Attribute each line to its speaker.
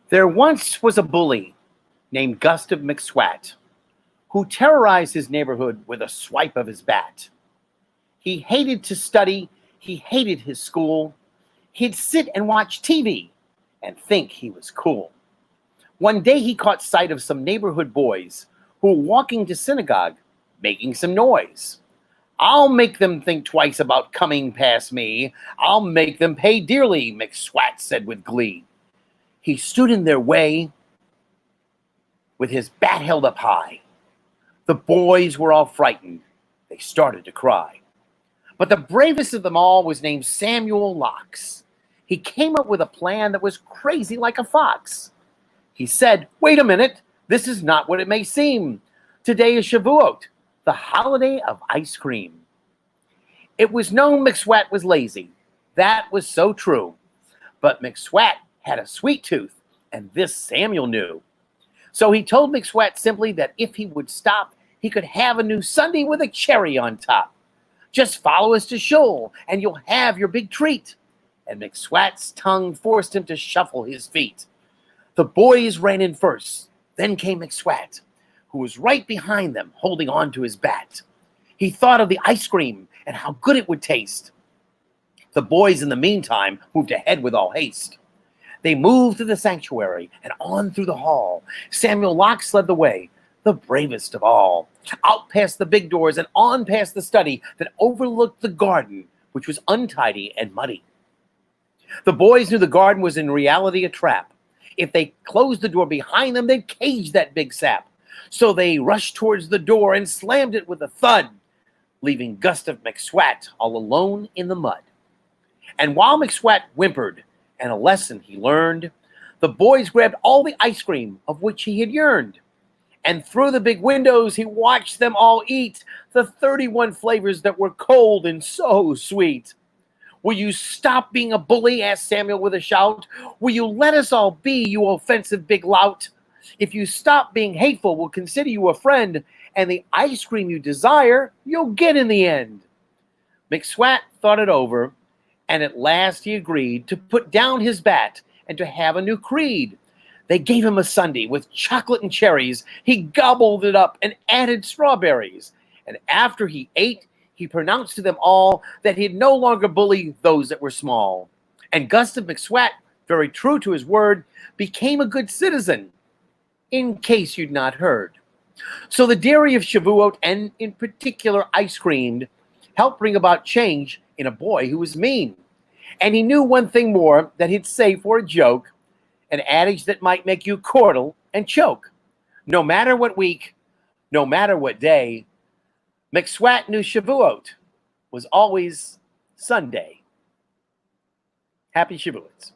Speaker 1: There once was a bully named Gustav McSwat who terrorized his neighborhood with a swipe of his bat. He hated to study, he hated his school. He'd sit and watch TV and think he was cool. One day he caught sight of some neighborhood boys who were walking to synagogue, making some noise. "I'll make them think twice about coming past me. I'll make them pay dearly," McSwat said with glee. He stood in their way with his bat held up high. The boys were all frightened. They started to cry. But the bravest of them all was named Samuel Locks. He came up with a plan that was crazy like a fox. He said, "Wait a minute, this is not what it may seem. Today is Shavuot, the holiday of ice cream." It was known McSwat was lazy. That was so true. But McSwat had a sweet tooth, and this Samuel knew. So he told McSwat simply that if he would stop, he could have a new sundae with a cherry on top. "Just follow us to shul, and you'll have your big treat." And McSwat's tongue forced him to shuffle his feet. The boys ran in first. Then came McSwat, who was right behind them, holding on to his bat. He thought of the ice cream and how good it would taste. The boys, in the meantime, moved ahead with all haste. They moved to the sanctuary and on through the hall. Samuel Locks led the way, the bravest of all, out past the big doors and on past the study that overlooked the garden, which was untidy and muddy. The boys knew the garden was in reality a trap. If they closed the door behind them, they'd cage that big sap. So they rushed towards the door and slammed it with a thud, leaving Gustav McSwat all alone in the mud. And while McSwat whimpered, and a lesson he learned, the boys grabbed all the ice cream of which he had yearned. And through the big windows, he watched them all eat the 31 flavors that were cold and so sweet. "Will you stop being a bully?" asked Samuel with a shout. "Will you let us all be, you offensive big lout? If you stop being hateful, we'll consider you a friend, and the ice cream you desire, you'll get in the end." McSwat thought it over, and at last he agreed to put down his bat and to have a new creed. They gave him a sundae with chocolate and cherries. He gobbled it up and added strawberries. And after he ate, he pronounced to them all that he'd no longer bully those that were small. And Gustav McSwat, very true to his word, became a good citizen, in case you'd not heard. So the dairy of Shavuot, and in particular ice cream, helped bring about change in a boy who was mean. And he knew one thing more that he'd say for a joke, an adage that might make you chortle and choke. No matter what week, no matter what day, McSwat knew Shavuot was always Sunday. Happy Shavuot.